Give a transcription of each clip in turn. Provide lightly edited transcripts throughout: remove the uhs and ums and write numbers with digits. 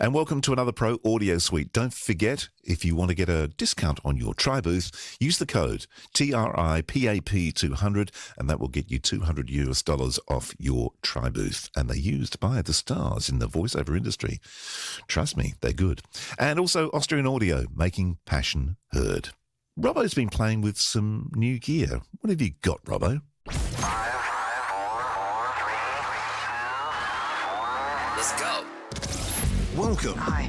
And welcome to another Pro Audio Suite. Don't forget, if you want to get a discount on your tri-booth, use the code TRIPAP200 and that will get you $200 off your tri-booth. And they're used by the stars in the voiceover industry. Trust me, they're good. And also Austrian Audio, making passion heard. Robbo's been playing with some new gear. What have you got, Robbo? 5, 4, 3, 2, 1. Let's go. Welcome. Hi.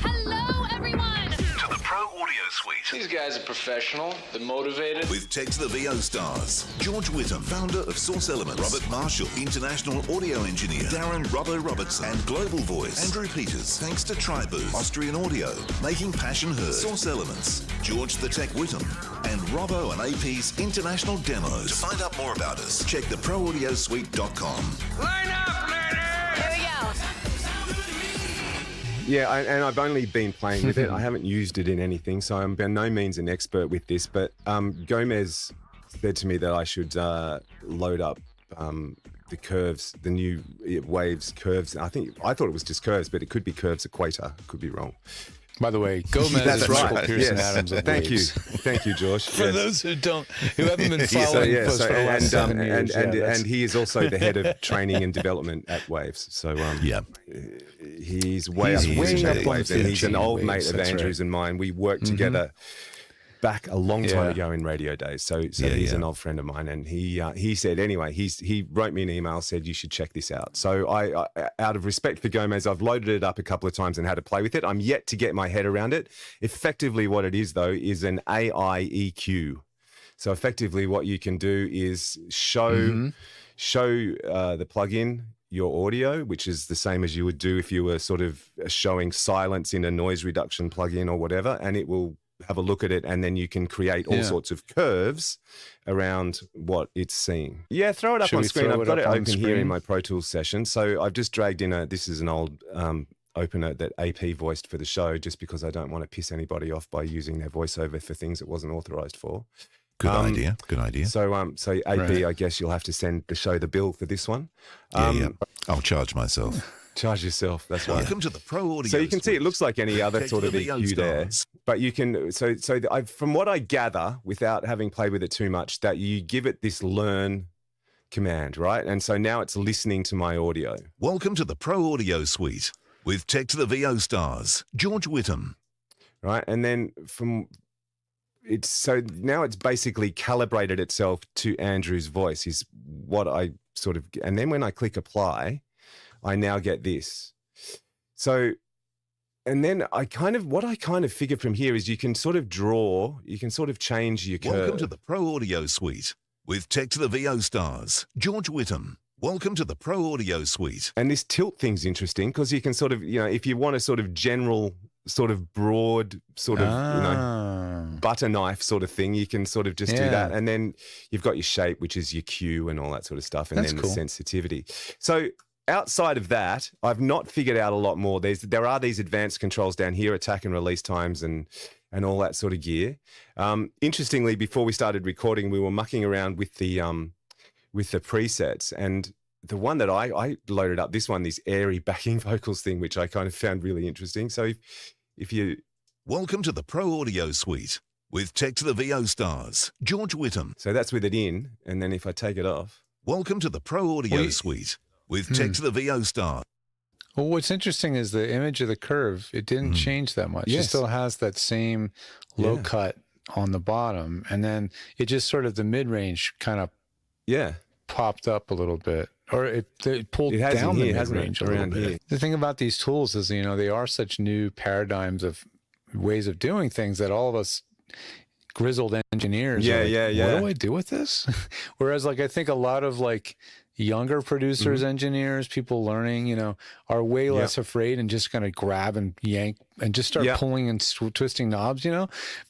Hello, everyone. To the Pro Audio Suite. These guys are professional, they're motivated. With Tech to the VO stars, George Whittam, founder of Source Elements, Robert Marshall, international audio engineer, Darren Robbo Robertson, and Global Voice, Andrew Peters. Thanks to Tribooth, Austrian Audio, making passion heard, Source Elements, George the Tech Whittam, and Robbo and AP's international demos. To find out more about us, check the ProAudioSuite.com. Line up, ladies! Here we go. Yeah, and I've only been playing with it. I haven't used it in anything, so I'm by no means an expert with this. But Gomez said to me that I should load up the Curves, the new Waves Curves. I thought it was just Curves, but it could be Curves Equator. Could be wrong. By the way, Gomez That's is right. Michael Pearson Yes. Adams of Thank Waves. Thank you, George. For those who haven't been following us for the last 7 years. And he is also the head of training and development at Waves. So he's way up on Waves, and he's an old Waves, mate of that's Andrew's and mine. We worked together back a long time ago in radio days. So he's an old friend of mine, and he said anyway. He wrote me an email, said you should check this out. So I out of respect for Gomez, I've loaded it up a couple of times and had to play with it. I'm yet to get my head around it. Effectively, what it is though is an AI EQ. So effectively, what you can do is show the plugin your audio, which is the same as you would do if you were sort of showing silence in a noise reduction plugin or whatever, and it will have a look at it, and then you can create all sorts of curves around what it's seeing. Yeah, throw it up on screen. I've got it open here in my Pro Tools session. So I've just dragged in this is an old opener that AP voiced for the show, just because I don't want to piss anybody off by using their voiceover for things it wasn't authorized for. Good idea. So AP, I guess you'll have to send the show the bill for this one. I'll charge myself. Charge yourself. That's right. Welcome to the Pro Audio. So you can see it looks like any other Tech sort to of the EQ there, but you can. From what I gather, without having played with it too much, that you give it this learn command, right? And so now it's listening to my audio. Welcome to the Pro Audio Suite with Tech to the VO stars, George Whittam. Right, and then now it's basically calibrated itself to Andrew's voice. Is what I sort of, and then when I click apply, I now get this. So, and then what I kind of figure from here is you can sort of change your curve. Welcome to the Pro Audio Suite with Tech to the VO stars, George Whittam. Welcome to the Pro Audio Suite. And this tilt thing's interesting because you can sort of, if you want a sort of general, sort of broad, sort of, butter knife sort of thing, you can sort of just do that. And then you've got your shape, which is your cue and all that sort of stuff. And then the sensitivity. So outside of that, I've not figured out a lot more. There are these advanced controls down here, attack and release times and all that sort of gear. Interestingly, before we started recording, we were mucking around with the presets, and the one that I loaded up, this airy backing vocals thing, which I kind of found really interesting. So if you... Welcome to the Pro Audio Suite with Tech to the VO stars, George Whittam. So that's with it in, and then if I take it off... Welcome to the Pro Audio Suite with Tech to the VO star. Well, what's interesting is the image of the curve. It didn't change that much. It still has that same low cut on the bottom, and then it just sort of the mid-range kind of popped up a little bit, or it pulled down the mid-range a little bit. The thing about these tools is, they are such new paradigms of ways of doing things that all of us grizzled engineers what do I do with this? Whereas I think a lot of younger producers, engineers, people learning, are way less afraid and just going to grab and yank and just start pulling and twisting knobs,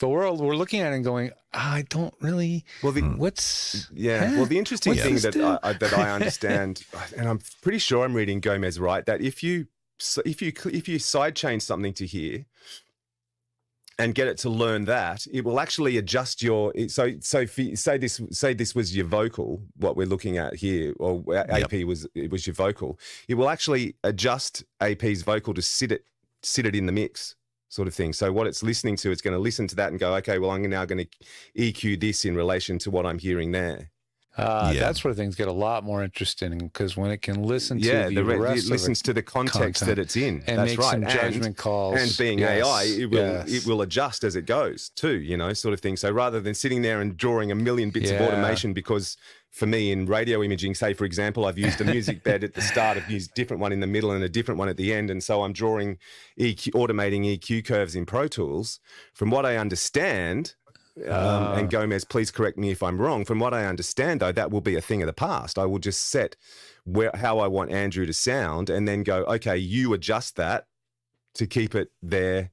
But we're looking at it and going, I don't really. Well, well, the interesting thing that I understand, and I'm pretty sure I'm reading Gomez right, that if you sidechain something to here, and get it to learn that, it will actually adjust your. So say this was your vocal, what we're looking at here, or AP was your vocal. It will actually adjust AP's vocal to sit it in the mix, sort of thing. So what it's listening to, it's going to listen to that and go, okay, well, I'm now going to EQ this in relation to what I'm hearing there. That's where things get a lot more interesting, because when it can listen to the rest it listens to the context that it's in, and that's make right, some judgment calls. And being AI, it will adjust as it goes too, sort of thing. So rather than sitting there and drawing a million bits of automation, because for me in radio imaging, say for example, I've used a music bed at the start, I've used a different one in the middle and a different one at the end, and so I'm drawing automating EQ curves in Pro Tools. From what I understand. And Gomez, please correct me if I'm wrong. From what I understand, though, that will be a thing of the past. I will just set how I want Andrew to sound and then go, okay, you adjust that to keep it there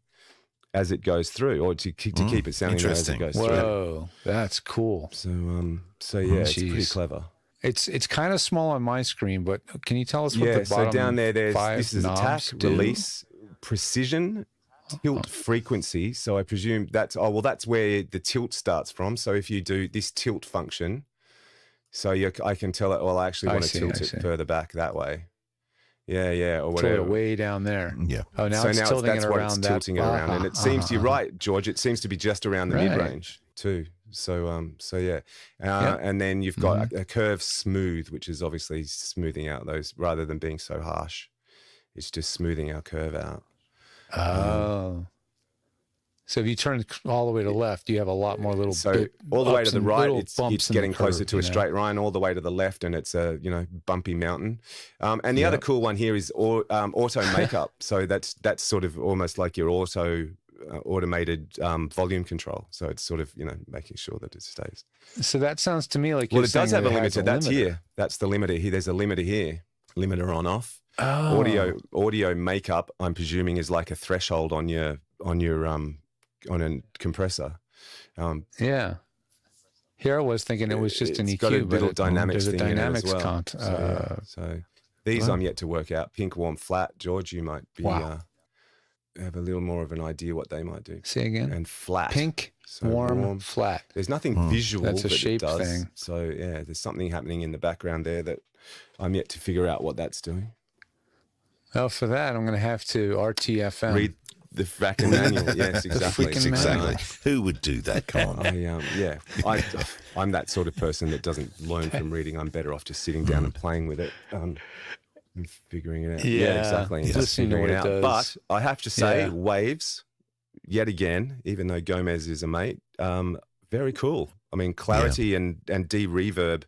as it goes through, or to keep it sounding there as it goes through. Whoa, that's cool. So yeah, it's pretty clever. It's kind of small on my screen, but can you tell us what the bottom so down there, this is attack, do? release, precision, tilt, frequency. So I presume that's where the tilt starts from. So if you do this tilt function, so I can tell it, well, I actually want to tilt it further back that way. Yeah, or whatever. Tilt it way down there. Yeah. Oh, now it's tilting it around that. Tilting it around, and it seems you're right, George. It seems to be just around the mid-range too. So yeah, and then you've got a curve smooth, which is obviously smoothing out those rather than being so harsh. It's just smoothing our curve out. Oh. So if you turn all the way to the left, you have a lot more little. So all the way to the right, it's getting closer to a straight line. All the way to the left, and it's a bumpy mountain. And the other cool one here is auto makeup. So that's sort of almost like your automated volume control. So it's sort of making sure that it stays. So that sounds to me like it does have a limiter. That's here. That's the limiter here. There's a limiter here. Limiter on off. Oh. Audio makeup, I'm presuming, is like a threshold on a compressor. Yeah. Here I was thinking it was just an EQ, got a little dynamics thing dynamics in it as well. count. So these I'm yet to work out. Pink, warm, flat. George, you might be have a little more of an idea what they might do. Say again. And flat. Pink, so warm, flat. There's nothing visual. That's a shape it does. thing. So yeah, there's something happening in the background there that I'm yet to figure out what that's doing. Well, for that, I'm going to have to RTFM. Read the fracking manual. Yes, exactly. Exactly. Who would do that, Colin? I'm that sort of person that doesn't learn from reading. I'm better off just sitting down and playing with it and figuring it out. Yeah, exactly. Just figuring it out. But I have to say, waves, yet again, even though Gomez is a mate, very cool. I mean, clarity and de-reverb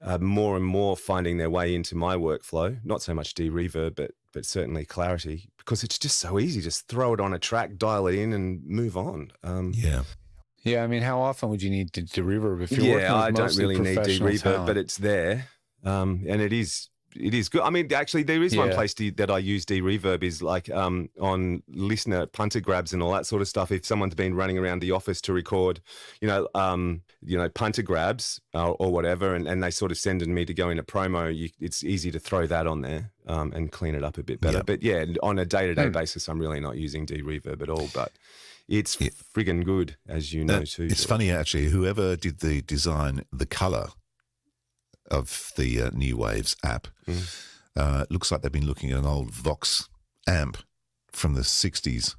are more and more finding their way into my workflow. Not so much de-reverb, but certainly clarity, because it's just so easy. Just throw it on a track, dial it in, and move on. Yeah, I mean, how often would you need de-reverb if you're working with I don't mostly really need professional de-reverb, talent? but it's there, and it is good. I mean, actually, there is one place that I use de-reverb is like on listener punter grabs and all that sort of stuff. If someone's been running around the office to record, punter grabs or whatever, and they sort of send me to go in a promo, it's easy to throw that on there and clean it up a bit better. Yep. But yeah, on a day-to-day basis, I'm really not using de-reverb at all, but it's friggin' good, as you know too. It's funny, actually, whoever did the design, the colour of the New Waves app, it looks like they've been looking at an old Vox amp from the 60s.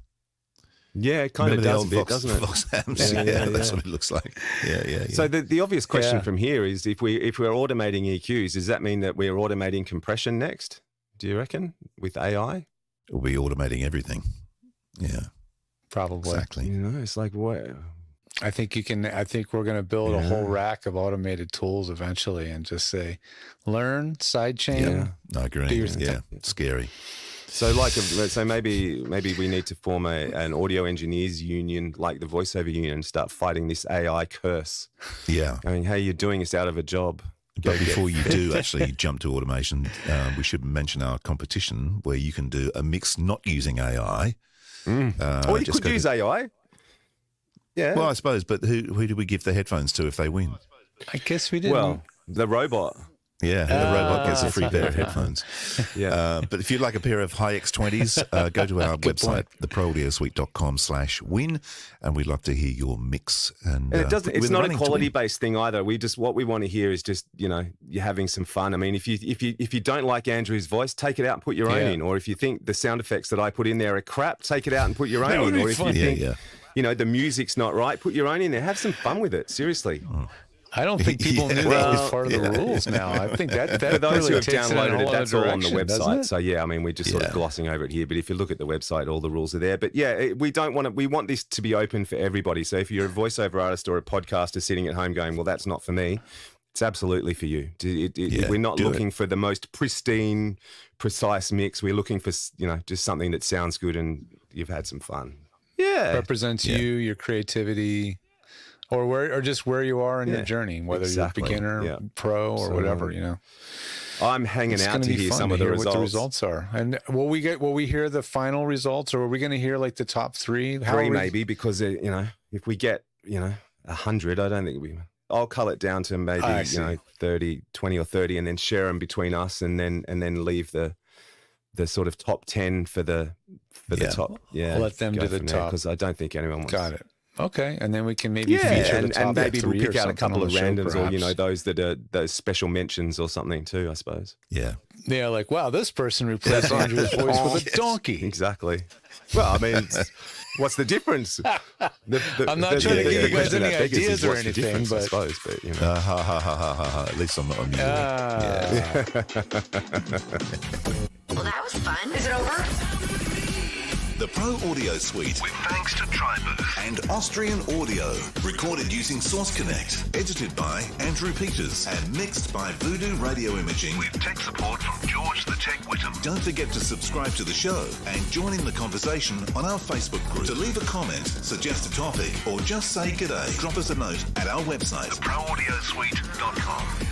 Yeah, it kind of does a bit, doesn't it? Vox amps, that's what it looks like. Yeah. So the obvious question from here is, if we're automating EQs, does that mean that we're automating compression next? Do you reckon, with AI? We'll be automating everything. Yeah, Probably. exactly. It's like what? I think we're going to build a whole rack of automated tools eventually, and just say, learn, sidechain. Yeah, I agree. Yeah, scary. So maybe we need to form an audio engineers union, like the Voiceover union, and start fighting this AI curse. Yeah. I mean, hey, you're doing us out of a job. But before you do actually jump to automation, we should mention our competition where you can do a mix not using AI. Or you could use AI. Yeah. Well, I suppose, but who do we give the headphones to if they win? I guess we didn't. Well, the robot. Yeah, the robot gets a free pair of headphones. Yeah. But if you'd like a pair of Hi-X20s, go to our website, theproaudiosuite.com/win, and we'd love to hear your mix. And it doesn't. It's not a quality-based thing either. What we want to hear is just, you're having some fun. I mean, if you don't like Andrew's voice, take it out and put your own in. Or if you think the sound effects that I put in there are crap, take it out and put your own in. Or if you think the music's not right, put your own in there. Have some fun with it. Seriously. I don't think people knew that was part of the rules now. I think that for those really who have takes downloaded it, that's all on the website. So I mean, we're just sort of glossing over it here. But if you look at the website, all the rules are there. But we want this to be open for everybody. So if you're a voiceover artist or a podcaster sitting at home going, well, that's not for me, it's absolutely for you. We're not looking for the most pristine, precise mix. We're looking for just something that sounds good and you've had some fun. Yeah, represents you, your creativity. Or just where you are in your journey, whether you're beginner, pro, or whatever, I'm hanging out to hear some of the results. What the results are, and will we hear the final results, or are we going to hear like the top three? Three maybe, because if we get 100, I don't think I'll cull it down to maybe 30, 20 or 30, and then share them between us, and then leave the sort of top 10 for the top. Yeah, I'll let them do the top, because I don't think anyone wants. Got it. Okay, and then we can maybe feature the top and maybe we'll pick out a couple of randoms, perhaps. or those that are those special mentions or something too, I suppose. Yeah, like, wow, this person replaced Andrew's voice with a donkey. Exactly. Well, I mean, what's the difference? I'm not trying to give you guys any ideas or anything, but I suppose, but at least I'm not on mute. Well, that was fun. Is it over? The Pro Audio Suite, with thanks to Tribooth and Austrian Audio. Recorded using Source Connect. Edited by Andrew Peters and mixed by Voodoo Radio Imaging with tech support from George the Tech Whittam. Don't forget to subscribe to the show and join in the conversation on our Facebook group. To leave a comment, suggest a topic, or just say g'day, drop us a note at our website, theproaudiosuite.com.